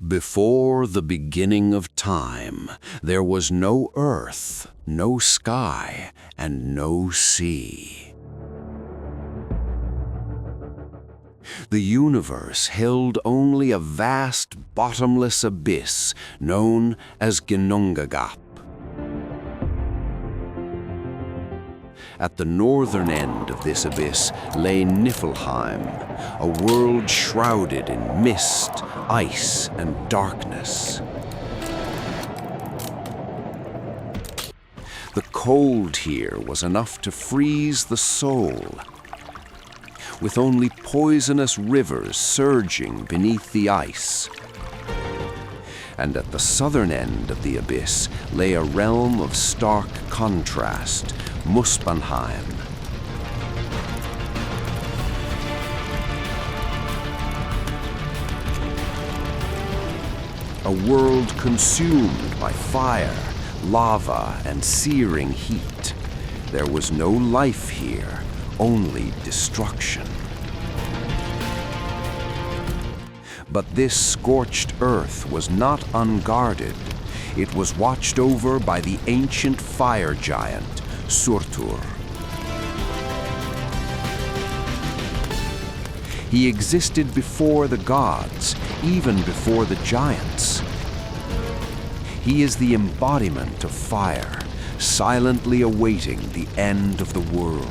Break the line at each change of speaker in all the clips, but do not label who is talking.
Before the beginning of time, there was no earth, no sky, and no sea. The universe held only a vast, bottomless abyss known as Ginnungagap. At the northern end of this abyss lay Niflheim, a world shrouded in mist, ice, and darkness. The cold here was enough to freeze the soul, with only poisonous rivers surging beneath the ice. And at the southern end of the abyss lay a realm of stark contrast, Muspelheim. A world consumed by fire, lava, and searing heat. There was no life here, only destruction. But this scorched earth was not unguarded. It was watched over by the ancient fire giant, Surtr. He existed before the gods, even before the giants. He is the embodiment of fire, silently awaiting the end of the world.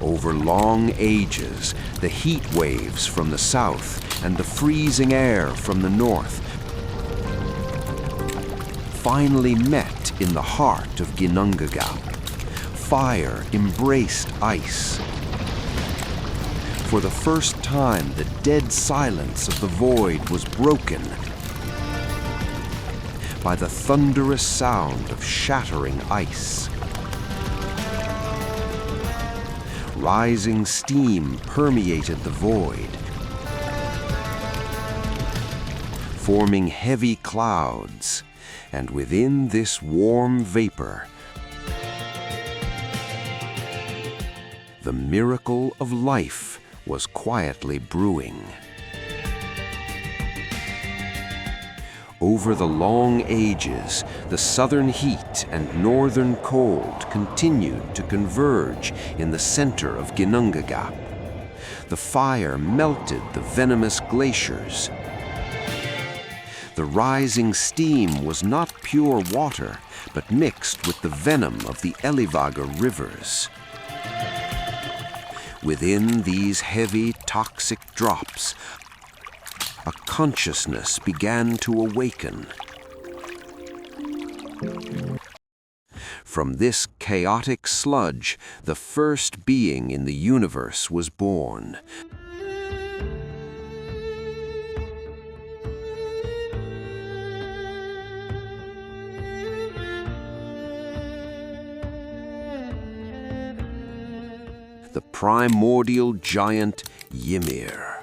Over long ages, the heat waves from the south and the freezing air from the north finally met in the heart of Ginnungagap. Fire embraced ice. For the first time, the dead silence of the void was broken by the thunderous sound of shattering ice. Rising steam permeated the void, forming heavy clouds, and within this warm vapor, the miracle of life was quietly brewing. Over the long ages, the southern heat and northern cold continued to converge in the center of Ginnungagap. The fire melted the venomous glaciers. The rising steam was not pure water, but mixed with the venom of the Elivaga rivers. Within these heavy, toxic drops, a consciousness began to awaken. From this chaotic sludge, the first being in the universe was born. The primordial giant Ymir.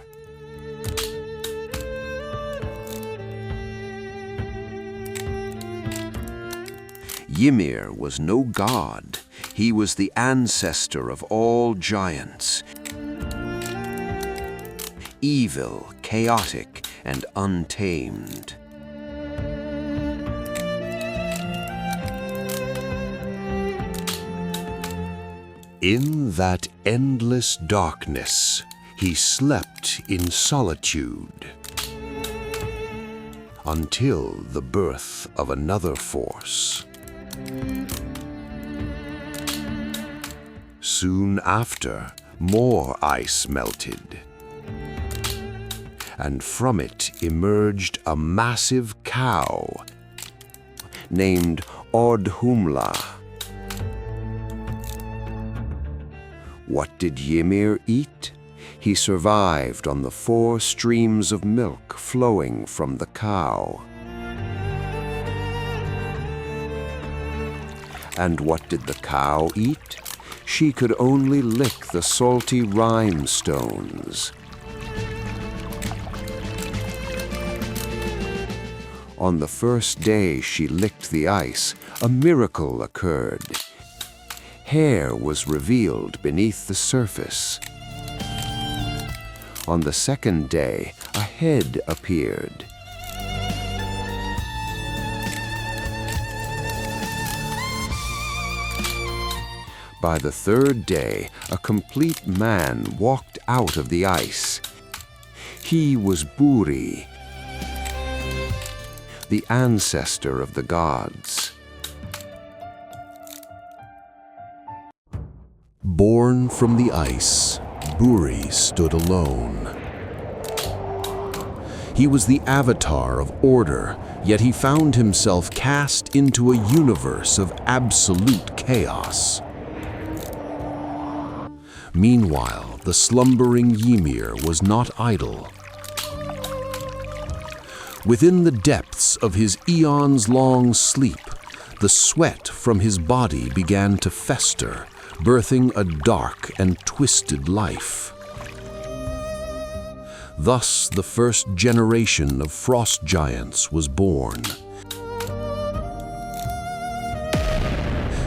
Ymir was no god. He was the ancestor of all giants. Evil, chaotic, and untamed. In that endless darkness, he slept in solitude until the birth of another force. Soon after, more ice melted, and from it emerged a massive cow named Audhumla. What did Ymir eat? He survived on the 4 streams of milk flowing from the cow. And what did the cow eat? She could only lick the salty rhinestones. On the first day she licked the ice, a miracle occurred. Hair was revealed beneath the surface. On the second day, a head appeared. By the third day, a complete man walked out of the ice. He was Buri, the ancestor of the gods.
Born from the ice, Buri stood alone. He was the avatar of order, yet he found himself cast into a universe of absolute chaos. Meanwhile, the slumbering Ymir was not idle. Within the depths of his eons-long sleep, the sweat from his body began to fester, birthing a dark and twisted life. Thus, the first generation of frost giants was born.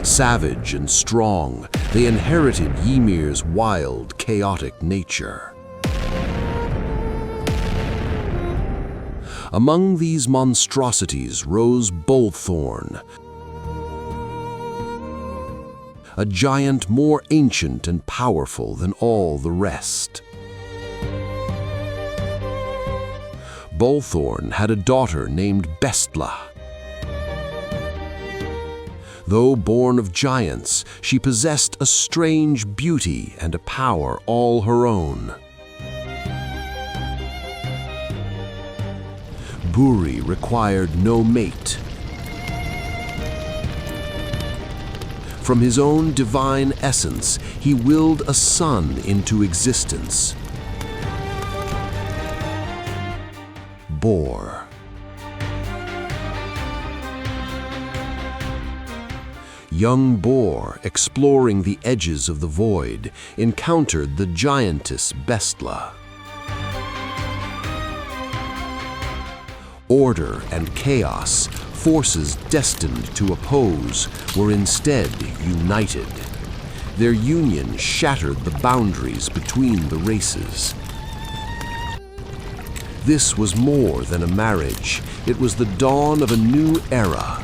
Savage and strong, they inherited Ymir's wild, chaotic nature. Among these monstrosities rose Bullthorn, a giant more ancient and powerful than all the rest. Bullthorn had a daughter named Bestla. Though born of giants, she possessed a strange beauty and a power all her own. Buri required no mate. From his own divine essence, he willed a son into existence. Bor. Young Bor, exploring the edges of the void, encountered the giantess Bestla. Order and chaos, forces destined to oppose, were instead united. Their union shattered the boundaries between the races. This was more than a marriage. It was the dawn of a new era.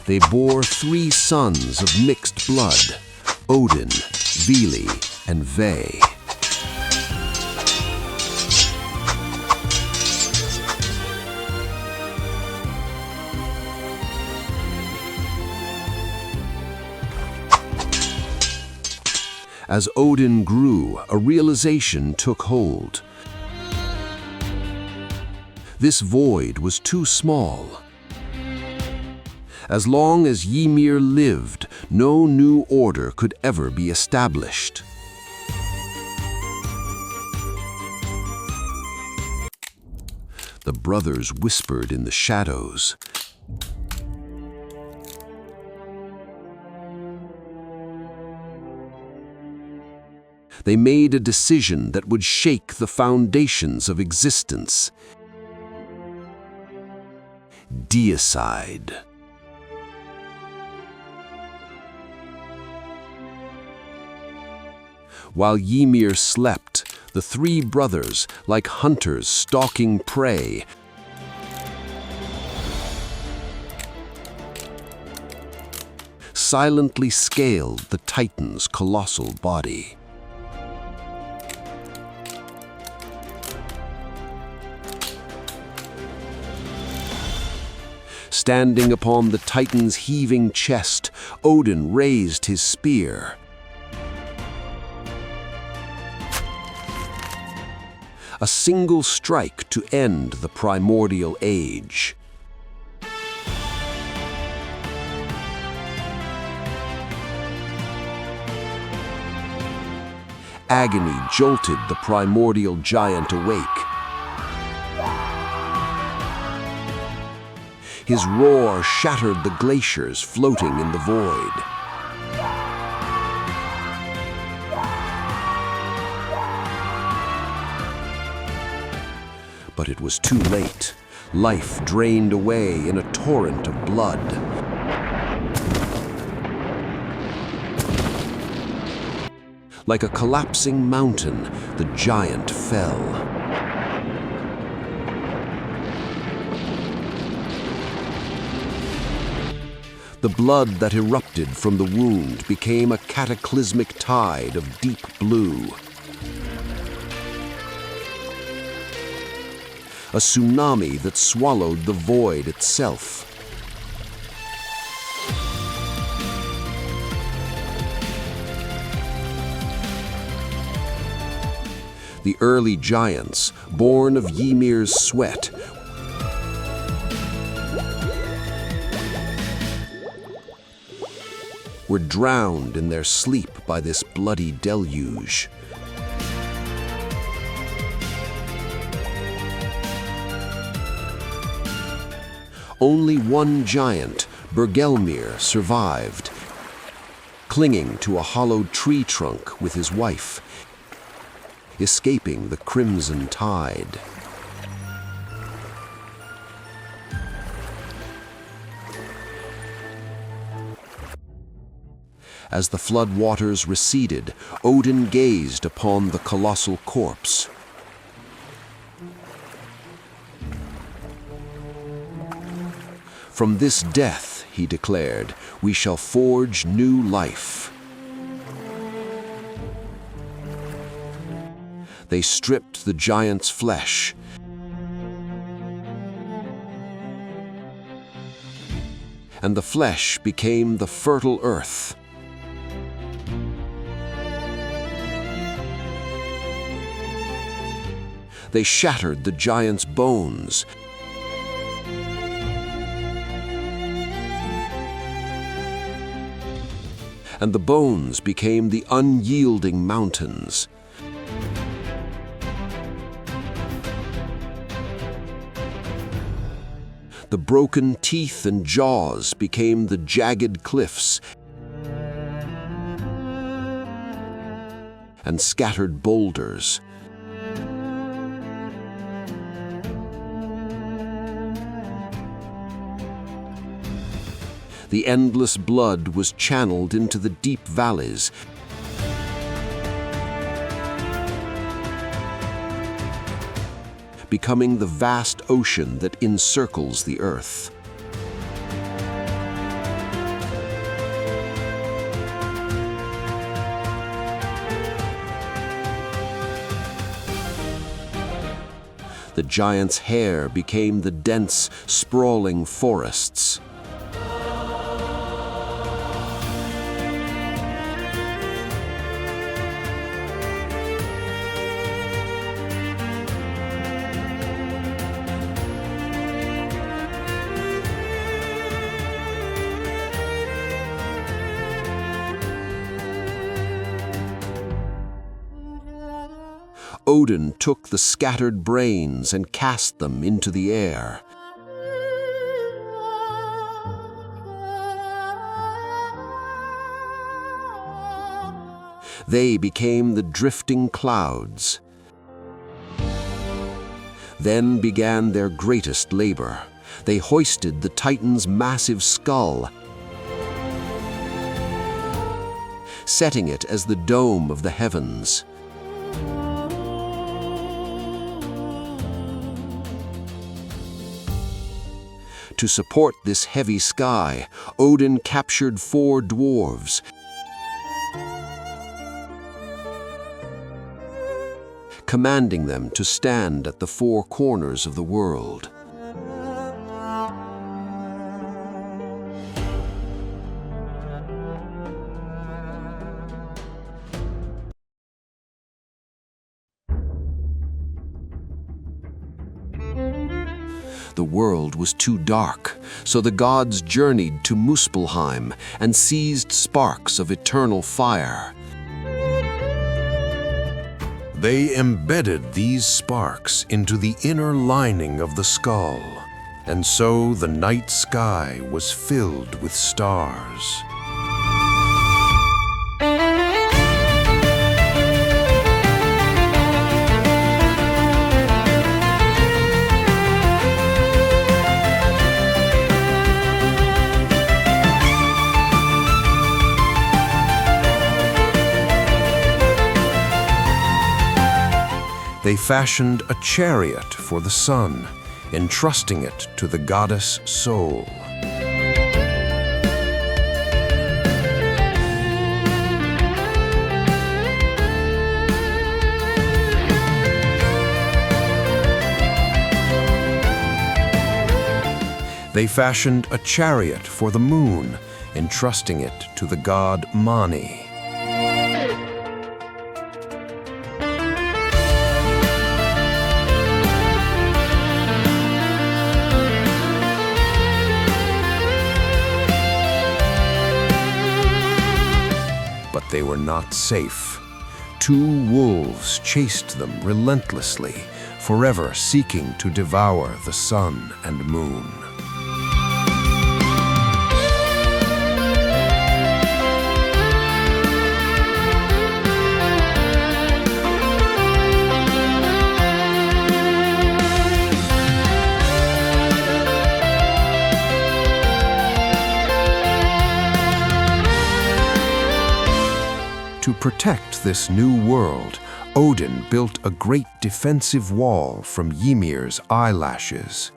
They bore 3 sons of mixed blood, Odin, Vili, and Ve. As Odin grew, a realization took hold. This void was too small. As long as Ymir lived, no new order could ever be established. The brothers whispered in the shadows. They made a decision that would shake the foundations of existence. Deicide. While Ymir slept, the 3 brothers, like hunters stalking prey, silently scaled the Titan's colossal body. Standing upon the Titan's heaving chest, Odin raised his spear. A single strike to end the primordial age. Agony jolted the primordial giant awake. His roar shattered the glaciers floating in the void. But it was too late. Life drained away in a torrent of blood. Like a collapsing mountain, the giant fell. The blood that erupted from the wound became a cataclysmic tide of deep blue. A tsunami that swallowed the void itself. The early giants, born of Ymir's sweat, were drowned in their sleep by this bloody deluge. Only one giant, Ymir, survived, clinging to a hollowed tree trunk with his wife, escaping the crimson tide. As the flood waters receded, Odin gazed upon the colossal corpse. From this death, he declared, we shall forge new life. They stripped the giant's flesh, and the flesh became the fertile earth. They shattered the giant's bones, and the bones became the unyielding mountains. The broken teeth and jaws became the jagged cliffs, and scattered boulders. The endless blood was channeled into the deep valleys, becoming the vast ocean that encircles the earth. The giant's hair became the dense, sprawling forests. Odin took the scattered brains and cast them into the air. They became the drifting clouds. Then began their greatest labor. They hoisted the Titan's massive skull, setting it as the dome of the heavens. To support this heavy sky, Odin captured 4 dwarves, commanding them to stand at the 4 corners of the world. The world was too dark, so the gods journeyed to Muspelheim and seized sparks of eternal fire.
They embedded these sparks into the inner lining of the skull, and so the night sky was filled with stars. They fashioned a chariot for the sun, entrusting it to the goddess Sol. They fashioned a chariot for the moon, entrusting it to the god Mani. But they were not safe. 2 wolves chased them relentlessly, forever seeking to devour the sun and moon. To protect this new world, Odin built a great defensive wall from Ymir's eyelashes.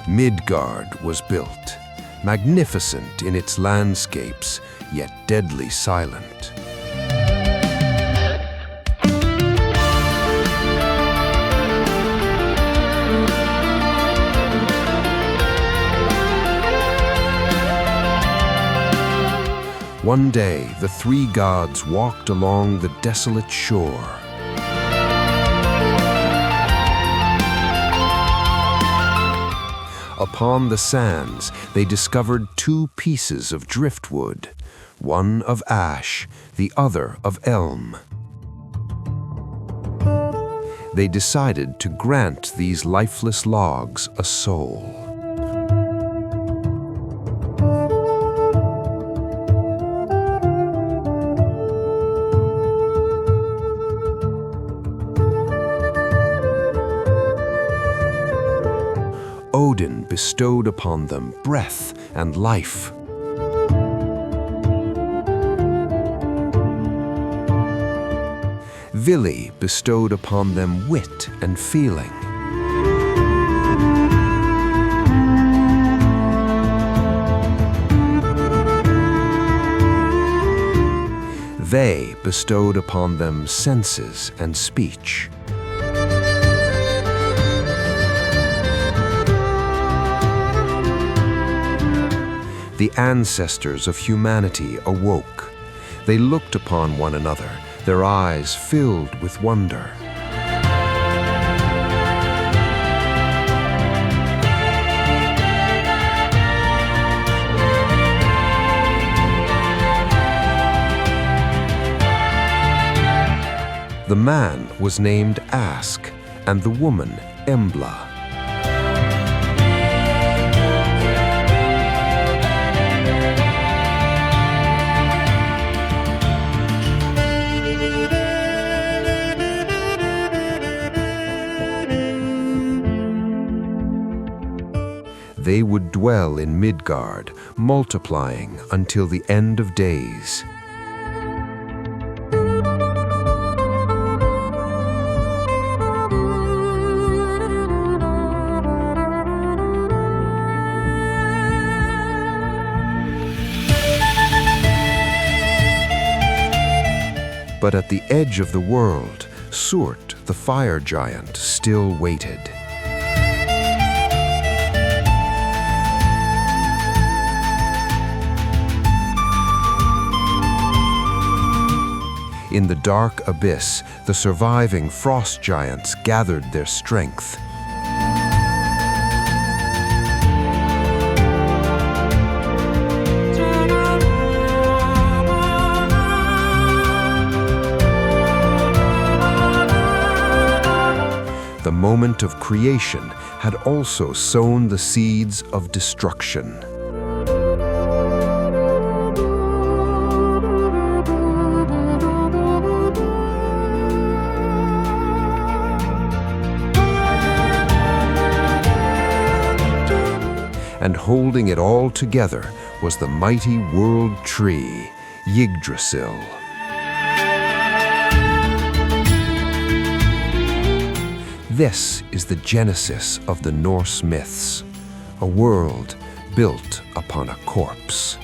Midgard was built, magnificent in its landscapes, yet deadly silent. One day, the 3 gods walked along the desolate shore. Upon the sands, they discovered 2 pieces of driftwood, one of ash, the other of elm. They decided to grant these lifeless logs a soul. Odin bestowed upon them breath and life. Vili bestowed upon them wit and feeling. They bestowed upon them senses and speech. The ancestors of humanity awoke. They looked upon one another, their eyes filled with wonder. The man was named Ask, and the woman Embla. They would dwell in Midgard, multiplying until the end of days. But at the edge of the world, Surtr, the fire giant, still waited. In the dark abyss, the surviving frost giants gathered their strength. The moment of creation had also sown the seeds of destruction.
and holding it all together was the mighty world tree, Yggdrasil. This is the genesis of the Norse myths, a world built upon a corpse.